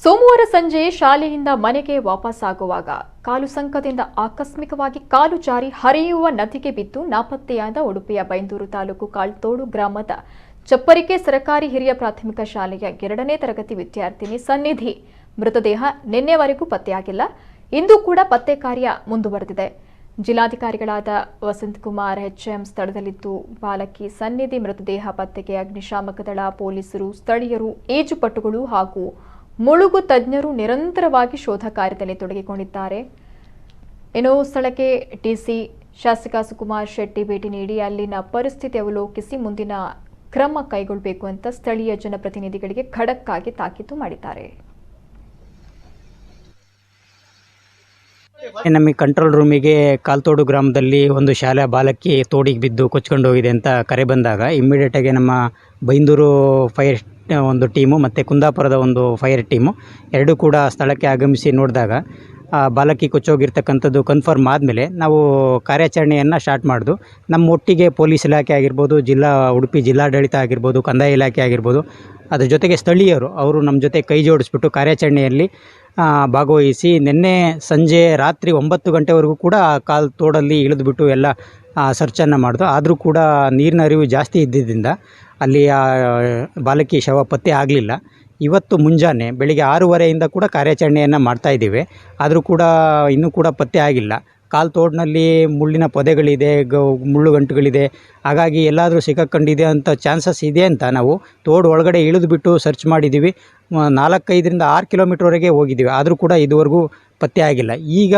ಸೋಮವಾರ ಸಂಜೆ ಶಾಲೆಯಿಂದ ಮನೆಗೆ ವಾಪಸ್ಸಾಗುವಾಗ ಕಾಲು ಸಂಕದಿಂದ ಆಕಸ್ಮಿಕವಾಗಿ ಕಾಲು ಜಾರಿ ಹರಿಯುವ ನದಿಗೆ ಬಿದ್ದು ನಾಪತ್ತೆಯಾದ ಉಡುಪಿಯ ಬೈಂದೂರು ತಾಲೂಕು ಕಾಳ್ತೋಡು ಗ್ರಾಮದ ಚಪ್ಪರಿಕೆ ಸರ್ಕಾರಿ ಹಿರಿಯ ಪ್ರಾಥಮಿಕ ಶಾಲೆಯ 2ನೇ ತರಗತಿ ವಿದ್ಯಾರ್ಥಿನಿ ಸನ್ನಿಧಿ ಮೃತದೇಹ ನಿನ್ನೆವರೆಗೂ ಪತ್ತೆಯಾಗಿಲ್ಲ. ಇಂದು ಕೂಡ ಪತ್ತೆ ಕಾರ್ಯ ಮುಂದುವರೆದಿದೆ. ಜಿಲ್ಲಾಧಿಕಾರಿಗಳಾದ ವಸಂತಕುಮಾರ್ ಎಚ್ಎಂ ಸ್ಥಳದಲ್ಲಿದ್ದು ಬಾಲಕಿ ಸನ್ನಿಧಿ ಮೃತದೇಹ ಪತ್ತೆಗೆ ಅಗ್ನಿಶಾಮಕ ದಳ, ಪೊಲೀಸರು, ಸ್ಥಳೀಯರು, ಈಜುಪಟುಗಳು ಹಾಗೂ ಮುಳುಗು ತಜ್ಞರು ನಿರಂತರವಾಗಿ ಶೋಧ ಕಾರ್ಯದಲ್ಲಿ ತೊಡಗಿಕೊಂಡಿದ್ದಾರೆ. ಇನ್ನು ಸ್ಥಳಕ್ಕೆ ಡಿಸಿ ಶಾಸಕ ಸುಕುಮಾರ್ ಶೆಟ್ಟಿ ಭೇಟಿ ನೀಡಿ ಅಲ್ಲಿನ ಪರಿಸ್ಥಿತಿ ಅವಲೋಕಿಸಿ ಮುಂದಿನ ಕ್ರಮ ಕೈಗೊಳ್ಳಬೇಕು ಅಂತ ಸ್ಥಳೀಯ ಜನಪ್ರತಿನಿಧಿಗಳಿಗೆ ಖಡಕ್ ಆಗಿ ತಾಕೀತು ಮಾಡಿದ್ದಾರೆ. ನಮಗೆ ಕಂಟ್ರೋಲ್ ರೂಮಿಗೆ ಕಾಲ್ತೋಡು ಗ್ರಾಮದಲ್ಲಿ ಒಂದು ಶಾಲಾ ಬಾಲಕಿ ತೋಡಿಗೆ ಬಿದ್ದು ಕೊಚ್ಕೊಂಡು ಹೋಗಿದೆ ಅಂತ ಕರೆ ಬಂದಾಗ ಇಮ್ಮಿಡಿಯೇಟಾಗಿ ನಮ್ಮ ಬೈಂದೂರು ಫೈರ್ ಒಂದು ಟೀಮು ಮತ್ತು ಕುಂದಾಪುರದ ಒಂದು ಫೈರ್ ಟೀಮು ಎರಡೂ ಕೂಡ ಸ್ಥಳಕ್ಕೆ ಆಗಮಿಸಿ ನೋಡಿದಾಗ ಬಾಲಕಿ ಕೊಚ್ಚೋಗಿರ್ತಕ್ಕಂಥದ್ದು ಕನ್ಫರ್ಮ್ ಆದಮೇಲೆ ನಾವು ಕಾರ್ಯಾಚರಣೆಯನ್ನು ಸ್ಟಾರ್ಟ್ ಮಾಡಿದ್ದು. ನಮ್ಮ ಒಟ್ಟಿಗೆ ಪೊಲೀಸ್ ಇಲಾಖೆ ಆಗಿರ್ಬೋದು, ಉಡುಪಿ ಜಿಲ್ಲಾಡಳಿತ ಆಗಿರ್ಬೋದು, ಕಂದಾಯ ಇಲಾಖೆ ಆಗಿರ್ಬೋದು, ಅದ್ರ ಜೊತೆಗೆ ಸ್ಥಳೀಯರು ಅವರು ನಮ್ಮ ಜೊತೆ ಕೈ ಜೋಡಿಸ್ಬಿಟ್ಟು ಕಾರ್ಯಾಚರಣೆಯಲ್ಲಿ ಭಾಗವಹಿಸಿ ನಿನ್ನೆ ಸಂಜೆ ರಾತ್ರಿ 9 ಗಂಟೆವರೆಗೂ ಕೂಡ ಕಾಲ್ತೋಡಲ್ಲಿ ಇಳಿದುಬಿಟ್ಟು ಎಲ್ಲ ಸರ್ಚನ್ನು ಮಾಡಿದ್ರು. ಆದರೂ ಕೂಡ ನೀರಿನ ಅರಿವು ಜಾಸ್ತಿ ಇದ್ದಿದ್ದರಿಂದ ಅಲ್ಲಿ ಬಾಲಕಿ ಶವ ಪತ್ತೆ ಆಗಲಿಲ್ಲ. ಇವತ್ತು ಮುಂಜಾನೆ ಬೆಳಿಗ್ಗೆ 6:30ಯಿಂದ ಕೂಡ ಕಾರ್ಯಾಚರಣೆಯನ್ನು ಮಾಡ್ತಾಯಿದ್ದೀವಿ. ಆದರೂ ಕೂಡ ಇನ್ನೂ ಕೂಡ ಪತ್ತೆ ಆಗಿಲ್ಲ. ಕಾಲ್ತೋಡಿನಲ್ಲಿ ಮುಳ್ಳಿನ ಪೊದೆಗಳಿದೆ, ಮುಳ್ಳು ಗಂಟುಗಳಿದೆ. ಹಾಗಾಗಿ ಎಲ್ಲಾದರೂ ಸಿಕ್ಕಾಕೊಂಡಿದೆ ಅಂತ ಚಾನ್ಸಸ್ ಇದೆ ಅಂತ ನಾವು ತೋಡು ಒಳಗಡೆ ಇಳಿದುಬಿಟ್ಟು ಸರ್ಚ್ ಮಾಡಿದ್ದೀವಿ. 4-5ರಿಂದ 6 ಕಿಲೋಮೀಟ್ರ್ವರೆಗೆ ಹೋಗಿದ್ದೀವಿ. ಆದರೂ ಕೂಡ ಇದುವರೆಗೂ ಪತ್ತೆ ಆಗಿಲ್ಲ. ಈಗ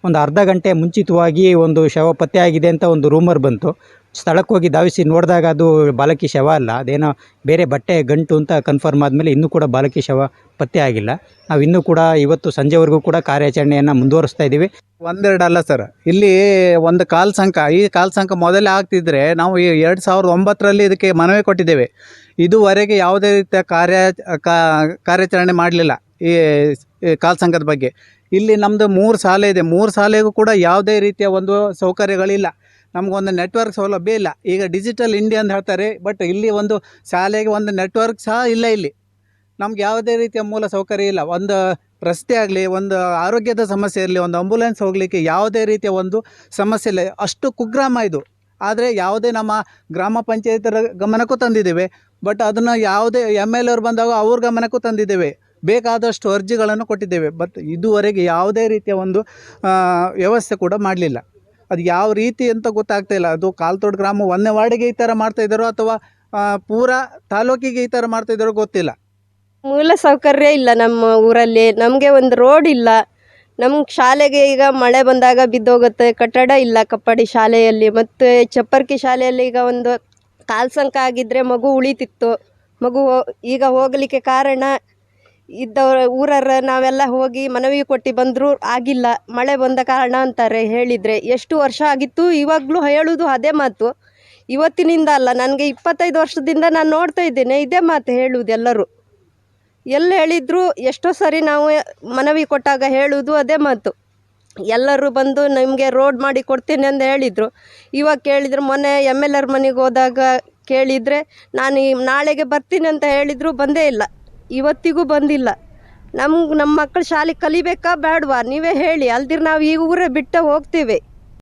ಒಂದು ಅರ್ಧ ಗಂಟೆ ಮುಂಚಿತವಾಗಿ ಒಂದು ಶವ ಪತ್ತೆ ಆಗಿದೆ ಅಂತ ಒಂದು ರೂಮರ್ ಬಂತು. ಸ್ಥಳಕ್ಕೆ ಹೋಗಿ ಧಾವಿಸಿ ನೋಡಿದಾಗ ಅದು ಬಾಲಕಿ ಶವ ಅಲ್ಲ, ಅದೇನೋ ಬೇರೆ ಬಟ್ಟೆ ಗಂಟು ಅಂತ ಕನ್ಫರ್ಮ್ ಆದಮೇಲೆ ಇನ್ನೂ ಕೂಡ ಬಾಲಕಿ ಶವ ಪತ್ತೆ ಆಗಿಲ್ಲ. ನಾವು ಇನ್ನೂ ಕೂಡ ಇವತ್ತು ಸಂಜೆವರೆಗೂ ಕೂಡ ಕಾರ್ಯಾಚರಣೆಯನ್ನು ಮುಂದುವರಿಸ್ತಾ ಇದ್ದೀವಿ. ಒಂದೆರಡು ಅಲ್ಲ ಸರ್, ಇಲ್ಲಿ ಒಂದು ಈ ಕಾಲ್ ಸಂಕ ಮೊದಲೇ ಆಗ್ತಿದ್ರೆ ನಾವು 2009ರಲ್ಲಿ ಇದಕ್ಕೆ ಮನವಿ ಕೊಟ್ಟಿದ್ದೇವೆ. ಇದುವರೆಗೆ ಯಾವುದೇ ರೀತಿಯ ಕಾರ್ಯಾಚರಣೆ ಮಾಡಲಿಲ್ಲ ಈ ಕಾಲ್ ಸಂಕದ ಬಗ್ಗೆ. ಇಲ್ಲಿ ನಮ್ಮದು 3 ಶಾಲೆ ಇದೆ. 3 ಶಾಲೆಗೂ ಕೂಡ ಯಾವುದೇ ರೀತಿಯ ಒಂದು ಸೌಕರ್ಯಗಳಿಲ್ಲ. ನಮಗೊಂದು ನೆಟ್ವರ್ಕ್ ಸೌಲಭ್ಯ ಇಲ್ಲ. ಈಗ ಡಿಜಿಟಲ್ ಇಂಡಿಯಾ ಅಂತ ಹೇಳ್ತಾರೆ, ಬಟ್ ಇಲ್ಲಿ ಒಂದು ಶಾಲೆಗೆ ಒಂದು ನೆಟ್ವರ್ಕ್ ಸಹ ಇಲ್ಲ. ಇಲ್ಲಿ ನಮ್ಗೆ ಯಾವುದೇ ರೀತಿಯ ಮೂಲ ಸೌಕರ್ಯ ಇಲ್ಲ. ಒಂದು ರಸ್ತೆ ಆಗಲಿ, ಒಂದು ಆರೋಗ್ಯದ ಸಮಸ್ಯೆ ಇರಲಿ, ಒಂದು ಆಂಬುಲೆನ್ಸ್ ಹೋಗಲಿಕ್ಕೆ ಯಾವುದೇ ರೀತಿಯ ಒಂದು ಸಮಸ್ಯೆ ಇಲ್ಲ. ಅಷ್ಟು ಕುಗ್ರಾಮ ಇದು. ಆದರೆ ಯಾವುದೇ ನಮ್ಮ ಗ್ರಾಮ ಪಂಚಾಯತರ ಗಮನಕ್ಕೂ ತಂದಿದ್ದೇವೆ, ಬಟ್ ಅದನ್ನು ಯಾವುದೇ MLA ಅವ್ರು ಬಂದಾಗ ಅವ್ರ ಗಮನಕ್ಕೂ ತಂದಿದ್ದೇವೆ. ಬೇಕಾದಷ್ಟು ಅರ್ಜಿಗಳನ್ನು ಕೊಟ್ಟಿದ್ದೇವೆ, ಬಟ್ ಇದುವರೆಗೆ ಯಾವುದೇ ರೀತಿಯ ಒಂದು ವ್ಯವಸ್ಥೆ ಕೂಡ ಮಾಡಲಿಲ್ಲ. ಅದು ಯಾವ ರೀತಿ ಅಂತ ಗೊತ್ತಾಗ್ತಾ ಇಲ್ಲ. ಅದು ಕಾಲ್ತೋಡು ಗ್ರಾಮ 1ನೇ ವಾರ್ಡಿಗೆ ಈ ಥರ ಮಾಡ್ತಾಯಿದ್ದಾರೋ ಅಥವಾ ಪೂರಾ ತಾಲೂಕಿಗೆ ಈ ಥರ ಮಾಡ್ತಾಯಿದ್ದಾರೋ ಗೊತ್ತಿಲ್ಲ. ಮೂಲ ಸೌಕರ್ಯ ಇಲ್ಲ ನಮ್ಮ ಊರಲ್ಲಿ. ನಮಗೆ ಒಂದು ರೋಡ್ ಇಲ್ಲ. ನಮ್ಗೆ ಶಾಲೆಗೆ ಈಗ ಮಳೆ ಬಂದಾಗ ಬಿದ್ದೋಗುತ್ತೆ. ಕಟ್ಟಡ ಇಲ್ಲ ಕಪ್ಪಡಿ ಶಾಲೆಯಲ್ಲಿ. ಮತ್ತು ಚಪ್ಪರ್ಕಿ ಶಾಲೆಯಲ್ಲಿ ಈಗ ಒಂದು ಕಾಲ್ಸಂಕ ಆಗಿದ್ದರೆ ಮಗು ಉಳಿತಿತ್ತು. ಮಗು ಈಗ ಹೋಗಲಿಕ್ಕೆ ಕಾರಣ ಇದ್ದವ್ರ ಊರರ ನಾವೆಲ್ಲ ಹೋಗಿ ಮನವಿ ಕೊಟ್ಟು ಬಂದರೂ ಆಗಿಲ್ಲ. ಮಳೆ ಬಂದ ಕಾರಣ ಅಂತಾರೆ. ಹೇಳಿದರೆ ಎಷ್ಟು ವರ್ಷ ಆಗಿತ್ತು. ಇವಾಗಲೂ ಹೇಳೋದು ಅದೇ ಮಾತು. ಇವತ್ತಿನಿಂದ ಅಲ್ಲ, ನನಗೆ 25 ವರ್ಷದಿಂದ ನಾನು ನೋಡ್ತಾ ಇದ್ದೇನೆ ಇದೇ ಮಾತು ಹೇಳುವುದು ಎಲ್ಲರೂ. ಎಲ್ಲಿ ಹೇಳಿದ್ರು ಎಷ್ಟೋ ಸರಿ ನಾವು ಮನವಿ ಕೊಟ್ಟಾಗ ಹೇಳುವುದು ಅದೇ ಮಾತು. ಎಲ್ಲರೂ ಬಂದು ನಿಮಗೆ ರೋಡ್ ಮಾಡಿ ಕೊಡ್ತೀನಿ ಅಂತ ಹೇಳಿದರು. ಇವಾಗ ಕೇಳಿದ್ರು, ಮೊನ್ನೆ MLA ಮನೆಗೆ ಹೋದಾಗ ಕೇಳಿದರೆ ನಾನು ನಾಳೆಗೆ ಬರ್ತೀನಿ ಅಂತ ಹೇಳಿದರು, ಬಂದೇ ಇಲ್ಲ. ಇವತ್ತಿಗೂ ಬಂದಿಲ್ಲ. ನಮ್ಮ ಮಕ್ಕಳು ಶಾಲೆ ಕಲಿಬೇಕಾ ಬೇಡವಾ ನೀವೇ ಹೇಳಿ. ಅಲ್ದಿರ ನಾವು ಈ ಊರೇ ಬಿಟ್ಟು ಹೋಗ್ತೀವಿ.